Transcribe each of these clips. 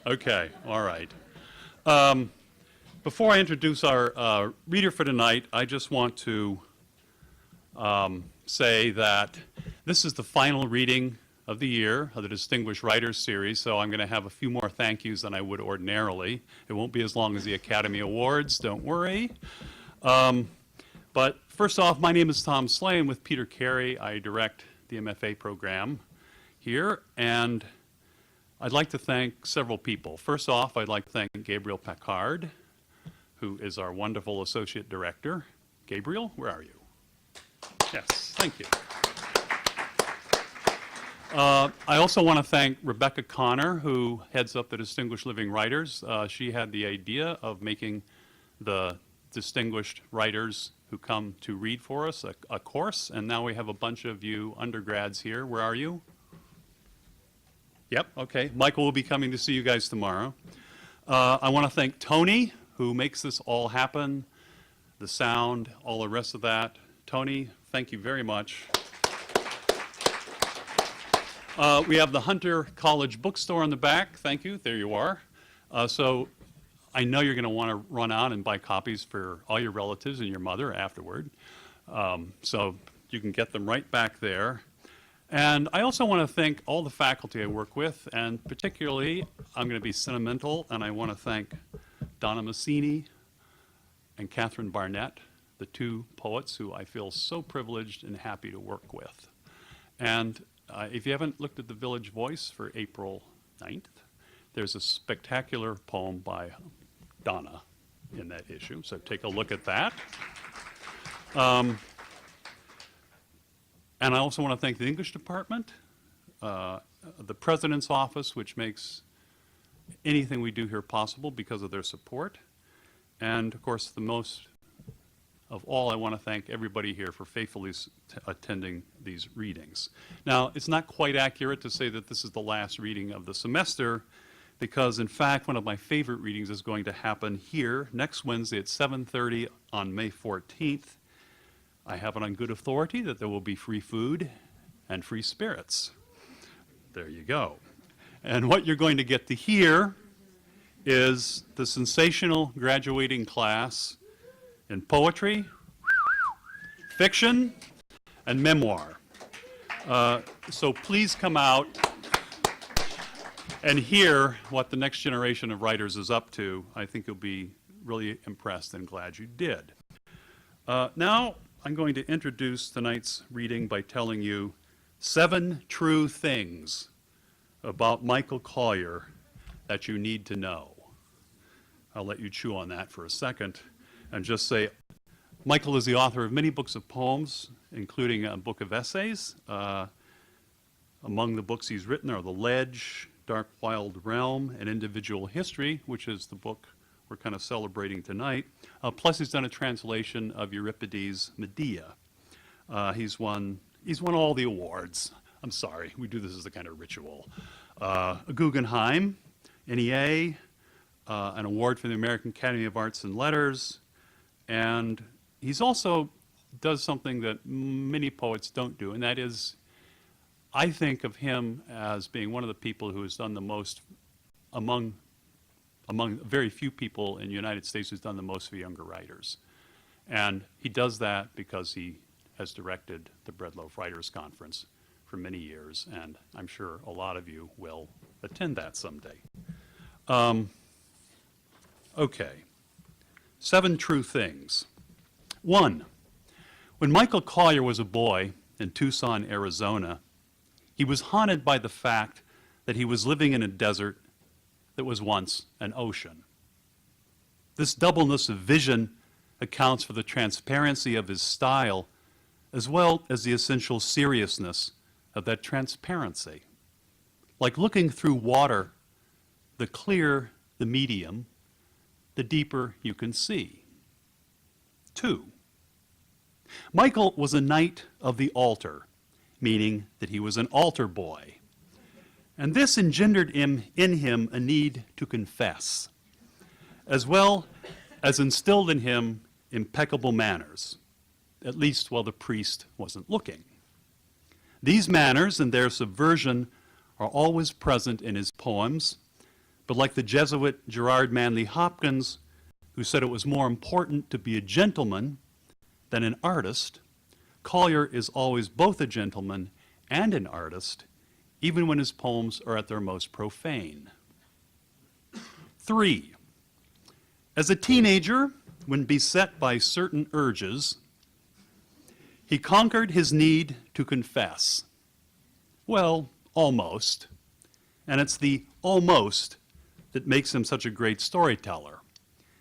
Okay, all right. Before I introduce our reader for tonight, I just want to say that this is the final reading of the year of the Distinguished Writers Series, so I'm going to have a few more thank yous than I would ordinarily. It won't be as long as the Academy Awards, don't worry. But first off, my name is Tom Slane with Peter Carey. I direct the MFA program here, and I'd like to thank several people. First off, I'd like to thank Gabriel Packard, who is our wonderful associate director. Gabriel, where are you? Yes, thank you. I also want to thank Rebecca Connor, who heads up the Distinguished Living Writers. She had the idea of making the distinguished writers who come to read for us a course, and now we have a bunch of you undergrads here. Where are you? Yep, okay. Michael will be coming to see you guys tomorrow. I want to thank Tony, who makes this all happen, the sound, all the rest of that. Tony, thank you very much. We have the Hunter College Bookstore in the back. Thank you. There you are. So I know you're going to want to run out and buy copies for all your relatives and your mother afterward. So you can get them right back there. And I also want to thank all the faculty I work with, and particularly, I'm going to be sentimental, and I want to thank Donna Massini and Catherine Barnett, the two poets who I feel so privileged and happy to work with. And if you haven't looked at the Village Voice for April 9th, there's a spectacular poem by Donna in that issue, so take a look at that. And I also want to thank the English department, the president's office, which makes anything we do here possible because of their support. And of course, the most of all, I want to thank everybody here for faithfully attending these readings. Now, it's not quite accurate to say that this is the last reading of the semester, because in fact, one of my favorite readings is going to happen here next Wednesday at 7:30 on May 14th. I have it on good authority that there will be free food and free spirits. There you go. And what you're going to get to hear is the sensational graduating class in poetry, fiction, and memoir. So please come out and hear what the next generation of writers is up to. I think you'll be really impressed and glad you did. Now, I'm going to introduce tonight's reading by telling you 7 true things about Michael Collier that you need to know. I'll let you chew on that for a second and just say Michael is the author of many books of poems, including a book of essays. Among the books he's written are The Ledge, Dark Wild Realm, and Individual History, which is the book we're kind of celebrating tonight. Plus, he's done a translation of Euripides' Medea. He's won all the awards. I'm sorry, we do this as a kind of ritual. A Guggenheim, NEA, an award from the American Academy of Arts and Letters, and he's also does something that many poets don't do, and that is, I think of him as being one of the people who has done the most among very few people in the United States who's done the most for younger writers. And he does that because he has directed the Breadloaf Writers Conference for many years, and I'm sure a lot of you will attend that someday. Okay, 7 true things. 1, when Michael Collier was a boy in Tucson, Arizona, he was haunted by the fact that he was living in a desert that was once an ocean. This doubleness of vision accounts for the transparency of his style, as well as the essential seriousness of that transparency. Like looking through water, the clearer the medium, the deeper you can see. 2, Michael was a knight of the altar, meaning that he was an altar boy. And this engendered in him a need to confess, as well as instilled in him impeccable manners, at least while the priest wasn't looking. These manners and their subversion are always present in his poems, But like the Jesuit Gerard Manley Hopkins, who said it was more important to be a gentleman than an artist, Collier is always both a gentleman and an artist, even when his poems are at their most profane. 3. As a teenager, when beset by certain urges, he conquered his need to confess. Well, almost. And it's the almost that makes him such a great storyteller.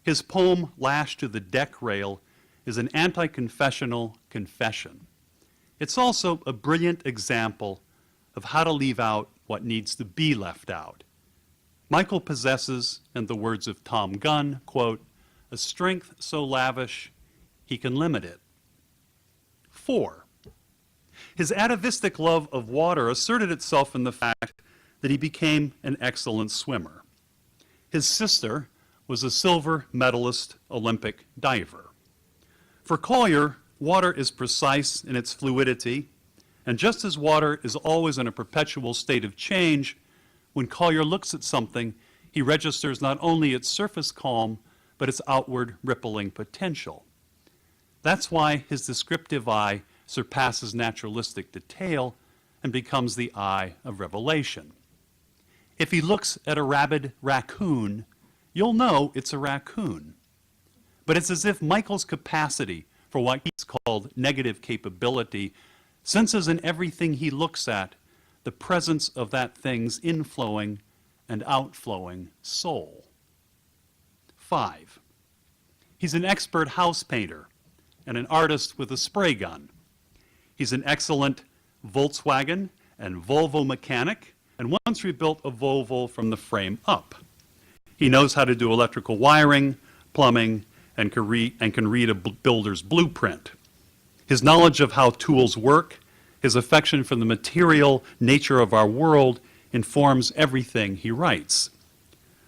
His poem, Lashed to the Deck Rail, is an anti-confessional confession. It's also a brilliant example of how to leave out what needs to be left out. Michael possesses, in the words of Tom Gunn, quote, a strength so lavish he can limit it. 4. His atavistic love of water asserted itself in the fact that he became an excellent swimmer. His sister was a silver medalist Olympic diver. For Collier, water is precise in its fluidity, and just as water is always in a perpetual state of change, when Collier looks at something, he registers not only its surface calm, but its outward rippling potential. That's why his descriptive eye surpasses naturalistic detail and becomes the eye of revelation. If he looks at a rabid raccoon, you'll know it's a raccoon. But it's as if Michael's capacity for what he's called negative capability senses in everything he looks at the presence of that thing's inflowing and outflowing soul. 5. He's an expert house painter and an artist with a spray gun. He's an excellent Volkswagen and Volvo mechanic, and once rebuilt a Volvo from the frame up. He knows how to do electrical wiring, plumbing, and can read a builder's blueprint. His knowledge of how tools work, his affection for the material nature of our world informs everything he writes.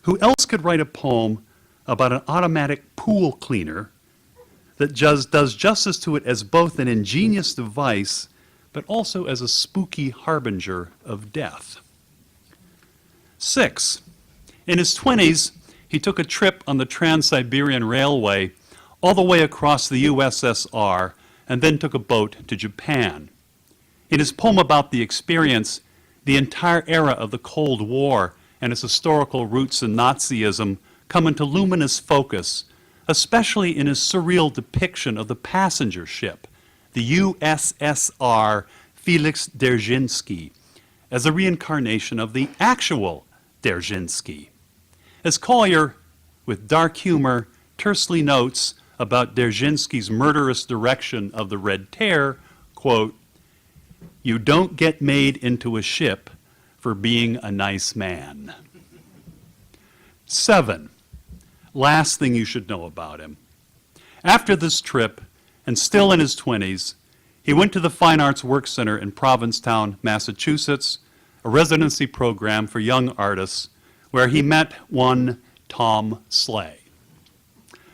Who else could write a poem about an automatic pool cleaner that just does justice to it as both an ingenious device, but also as a spooky harbinger of death? 6. In his 20s, he took a trip on the Trans-Siberian Railway all the way across the USSR and then took a boat to Japan. In his poem about the experience, the entire era of the Cold War and its historical roots in Nazism come into luminous focus, especially in his surreal depiction of the passenger ship, the USSR Felix Dzerzhinsky, as a reincarnation of the actual Dzerzhinsky. As Collier, with dark humor, tersely notes about Dzerzhinsky's murderous direction of the Red Terror, quote, "You don't get made into a ship for being a nice man." 7. Last thing you should know about him. After this trip, and still in his 20s, he went to the Fine Arts Work Center in Provincetown, Massachusetts, a residency program for young artists, where he met one Tom Slay.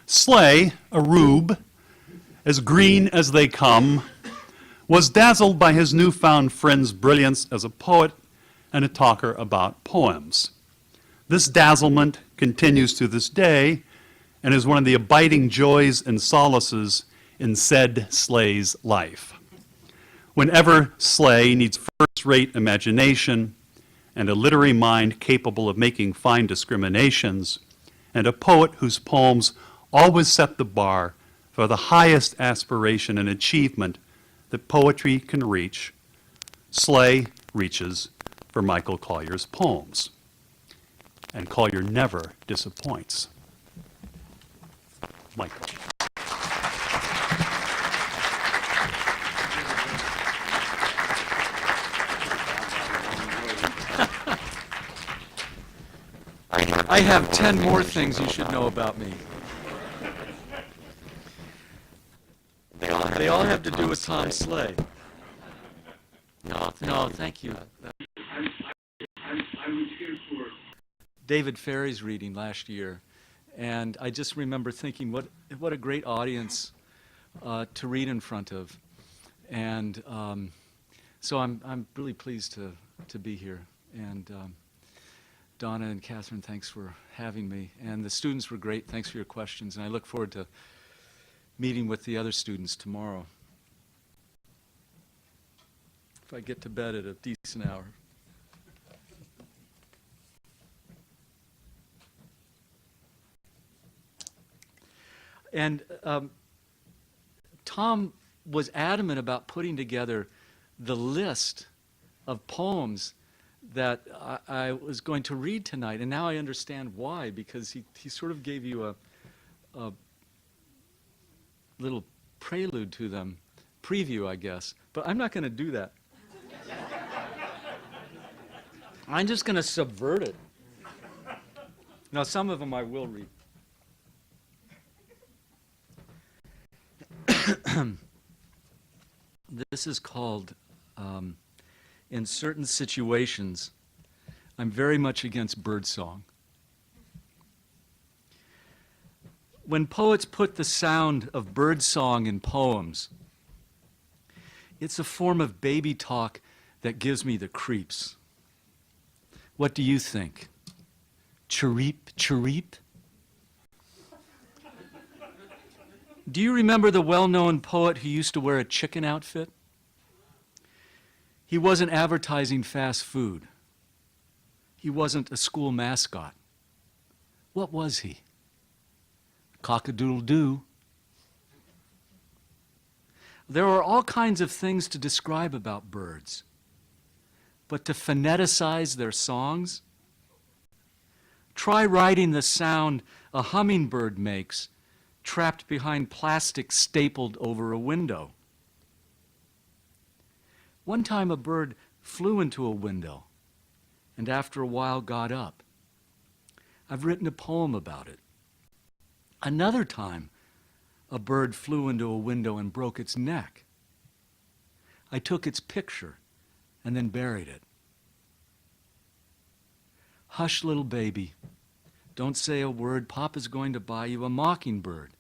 Slay, a rube, as green as they come, was dazzled by his newfound friend's brilliance as a poet and a talker about poems. This dazzlement continues to this day and is one of the abiding joys and solaces in said Slay's life. Whenever Slay needs first-rate imagination and a literary mind capable of making fine discriminations, and a poet whose poems always set the bar for the highest aspiration and achievement that poetry can reach, Slay reaches for Michael Collier's poems. And Collier never disappoints. Michael. I have 10 more things you should know about me. They all have to do with Tom Slay. No, thank you. David Ferry's reading last year, and I just remember thinking, what a great audience to read in front of, and so I'm really pleased to be here, and Donna and Catherine, thanks for having me. And the students were great. Thanks for your questions. And I look forward to meeting with the other students tomorrow. If I get to bed at a decent hour. And Tom was adamant about putting together the list of poems that I was going to read tonight, and now I understand why, because he sort of gave you a little prelude to them, preview, I guess. But I'm not going to do that. I'm just going to subvert it. Now, some of them I will read. This is called, In Certain Situations, I'm Very Much Against Birdsong. When poets put the sound of birdsong in poems, it's a form of baby talk that gives me the creeps. What do you think? Chirreep, chirreep? Do you remember the well-known poet who used to wear a chicken outfit? He wasn't advertising fast food. He wasn't a school mascot. What was he? Cock-a-doodle-doo. There are all kinds of things to describe about birds, but to phoneticize their songs? Try writing the sound a hummingbird makes trapped behind plastic stapled over a window. One time a bird flew into a window and after a while got up. I've written a poem about it. Another time a bird flew into a window and broke its neck. I took its picture and then buried it. Hush, little baby. Don't say a word. Papa's going to buy you a mockingbird.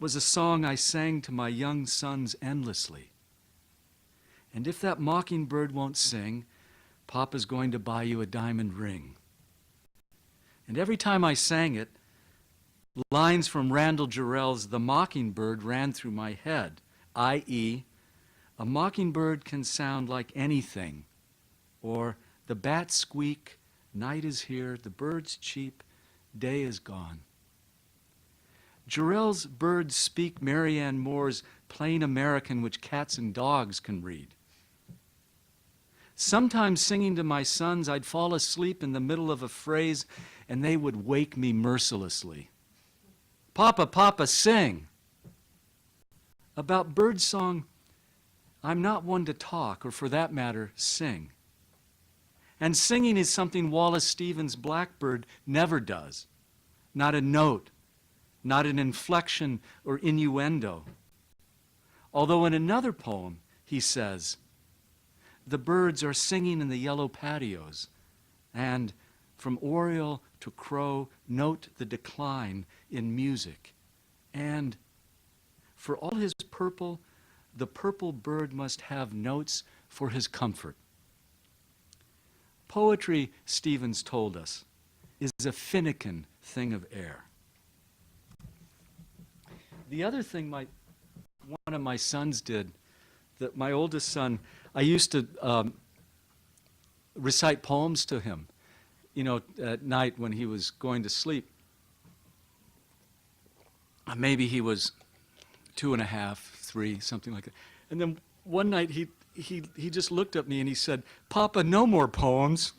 Was a song I sang to my young sons endlessly. And if that mockingbird won't sing, Papa's going to buy you a diamond ring. And every time I sang it, lines from Randall Jarrell's The Mockingbird ran through my head, i.e., a mockingbird can sound like anything, or the bats squeak, night is here, the birds cheep, day is gone. Jarrell's birds speak Marianne Moore's plain American which cats and dogs can read. Sometimes singing to my sons, I'd fall asleep in the middle of a phrase and they would wake me mercilessly. Papa, Papa, sing. About birdsong, I'm not one to talk, or for that matter, sing. And singing is something Wallace Stevens' Blackbird never does. Not a note, not an inflection or innuendo. Although in another poem he says, the birds are singing in the yellow patios, and from oriole to crow, note the decline in music. And for all his purple, the purple bird must have notes for his comfort. Poetry, Stevens told us, is a finikin thing of air. The other thing one of my sons did, that my oldest son, I used to recite poems to him, at night when he was going to sleep. Maybe he was 2.5, 3, something like that. And then one night he just looked at me and he said, Papa, no more poems.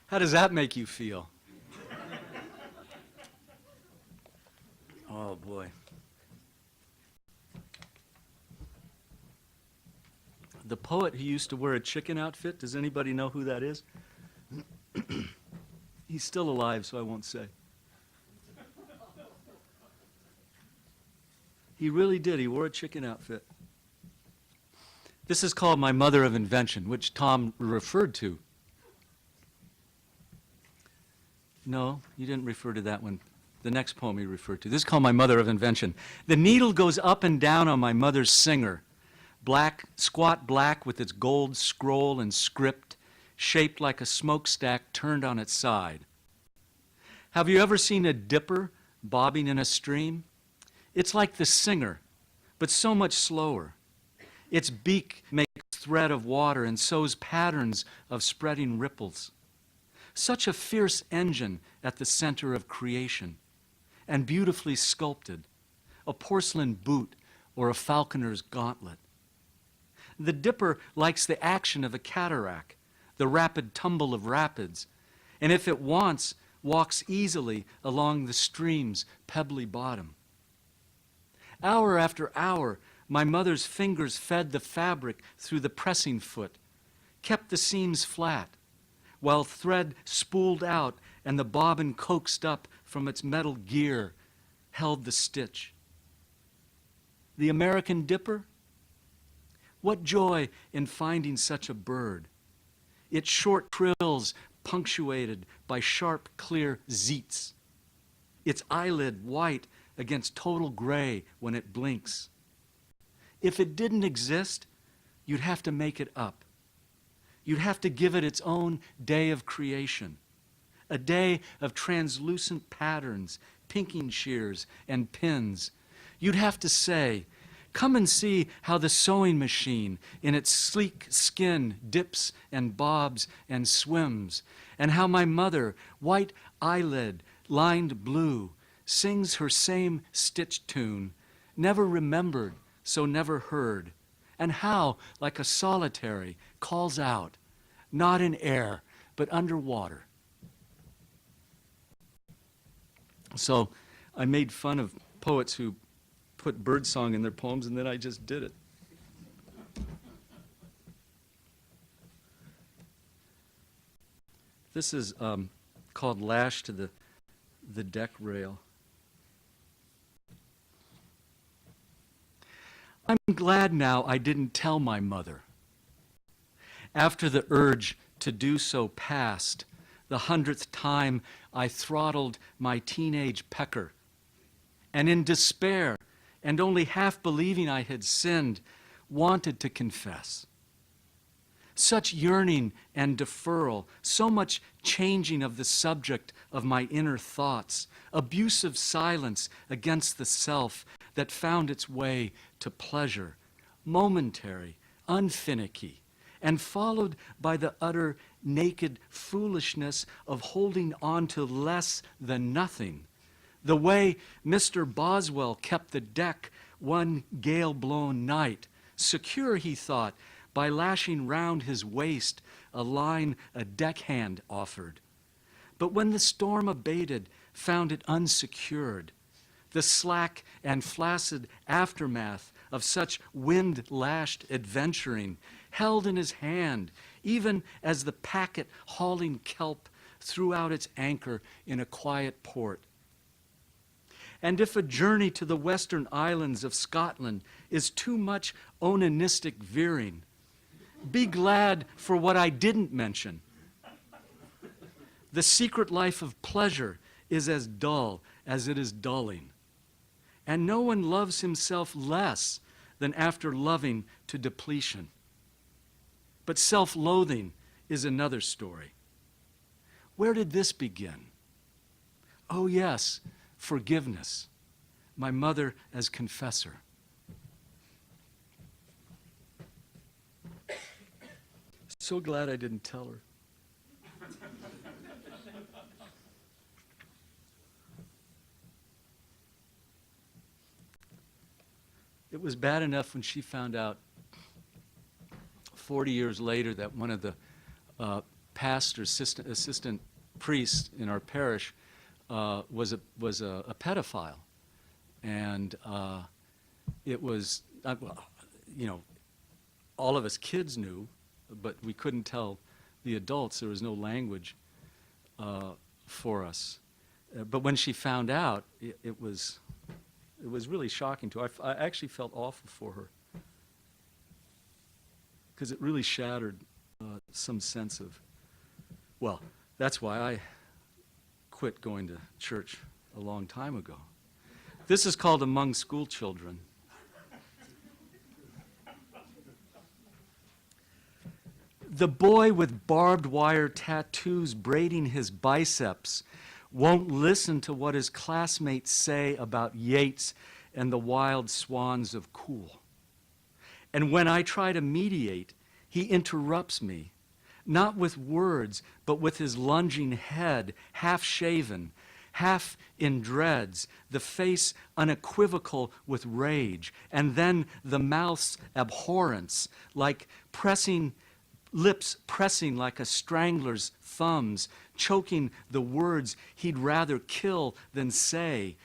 How does that make you feel? Oh, boy. The poet who used to wear a chicken outfit, does anybody know who that is? He's still alive, so I won't say. He really did. He wore a chicken outfit. This is called My Mother of Invention, which Tom referred to. No, you didn't refer to that one. The next poem he referred to. This is called My Mother of Invention. The needle goes up and down on my mother's singer, Black, squat black with its gold scroll and script, shaped like a smokestack turned on its side. Have you ever seen a dipper bobbing in a stream? It's like the singer, but so much slower. Its beak makes thread of water and sows patterns of spreading ripples. Such a fierce engine at the center of creation, and beautifully sculpted, a porcelain boot or a falconer's gauntlet. The dipper likes the action of a cataract, the rapid tumble of rapids, and if it wants, walks easily along the stream's pebbly bottom. Hour after hour, my mother's fingers fed the fabric through the pressing foot, kept the seams flat, while thread spooled out and the bobbin coaxed up from its metal gear held the stitch. The American dipper? What joy in finding such a bird. Its short trills punctuated by sharp, clear zeets. Its eyelid white against total gray when it blinks. If it didn't exist, you'd have to make it up. You'd have to give it its own day of creation, a day of translucent patterns, pinking shears, and pins. You'd have to say, come and see how the sewing machine in its sleek skin dips and bobs and swims, and how my mother, white eyelid, lined blue, sings her same stitch tune, never remembered, so never heard, and how, like a solitary, calls out, not in air, but underwater. So I made fun of poets who put birdsong in their poems, and then I just did it. This is called Lash to the Deck Rail. I'm glad now I didn't tell my mother. After the urge to do so passed, the 100th time I throttled my teenage pecker, and in despair, and only half believing I had sinned, wanted to confess. Such yearning and deferral, so much changing of the subject of my inner thoughts, abusive silence against the self that found its way to pleasure, momentary, unfinicky, and followed by the utter naked foolishness of holding on to less than nothing, the way Mr. Boswell kept the deck one gale-blown night, secure, he thought, by lashing round his waist a line a deckhand offered. But when the storm abated, found it unsecured, the slack and flaccid aftermath of such wind-lashed adventuring, held in his hand, even as the packet hauling kelp threw out its anchor in a quiet port. And if a journey to the western islands of Scotland is too much onanistic veering, be glad for what I didn't mention. The secret life of pleasure is as dull as it is dulling. And no one loves himself less than after loving to depletion. But self-loathing is another story. Where did this begin? Oh yes, forgiveness. My mother as confessor. So glad I didn't tell her. It was bad enough when she found out 40 years later that one of the pastors, assistant priests in our parish was a pedophile. And it was, well, you know, all of us kids knew, but we couldn't tell the adults. There was no language for us. But when she found out, it was really shocking to her. I actually felt awful for her because it really shattered some sense of, well, that's why I quit going to church a long time ago. This is called Among School Children. The boy with barbed wire tattoos braiding his biceps won't listen to what his classmates say about Yeats and the wild swans of Cool. And when I try to mediate, he interrupts me, not with words, but with his lunging head, half shaven, half in dreads, the face unequivocal with rage, and then the mouth's abhorrence, like lips pressing like a strangler's thumbs, choking the words he'd rather kill than say.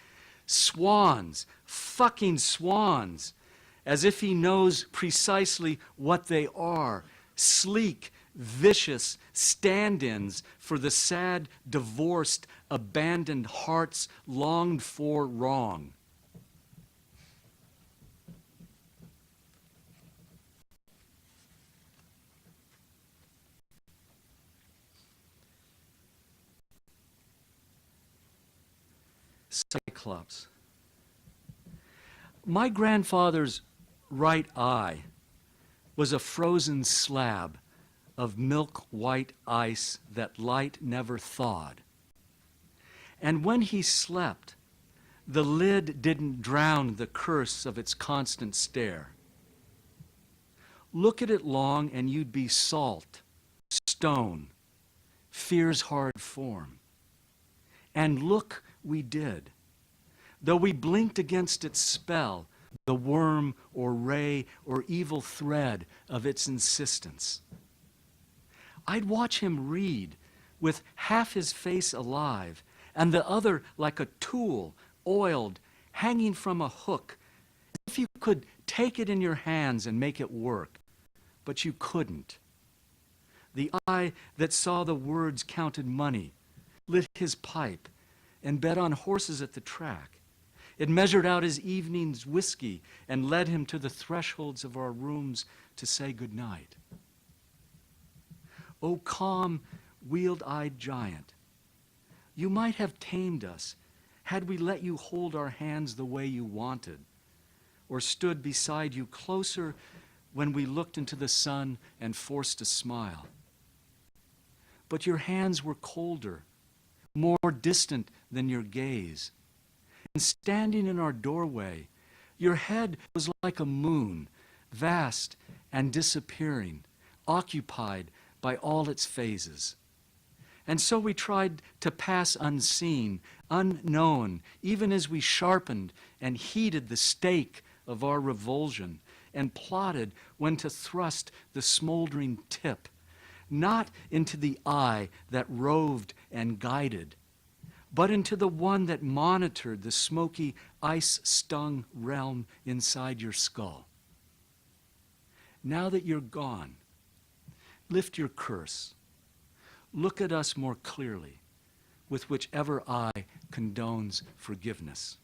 Swans, fucking swans, as if he knows precisely what they are. Sleek, vicious stand-ins for the sad, divorced, abandoned hearts longed for wrong. Cyclops. My grandfather's right eye was a frozen slab of milk-white ice that light never thawed. And when he slept, the lid didn't drown the curse of its constant stare. Look at it long and you'd be salt, stone, fear's hard form. And look we did. Though we blinked against its spell, the worm or ray or evil thread of its insistence. I'd watch him read with half his face alive and the other like a tool, oiled, hanging from a hook, as if you could take it in your hands and make it work, but you couldn't. The eye that saw the words counted money, lit his pipe, and bet on horses at the track. It measured out his evening's whiskey and led him to the thresholds of our rooms to say goodnight. O calm, weald-eyed giant, you might have tamed us had we let you hold our hands the way you wanted, or stood beside you closer when we looked into the sun and forced a smile. But your hands were colder, more distant than your gaze. And standing in our doorway, your head was like a moon, vast and disappearing, occupied by all its phases. And so we tried to pass unseen, unknown, even as we sharpened and heated the stake of our revulsion and plotted when to thrust the smoldering tip, not into the eye that roved and guided, but into the one that monitored the smoky, ice-stung realm inside your skull. Now that you're gone, lift your curse. Look at us more clearly, with whichever eye condones forgiveness.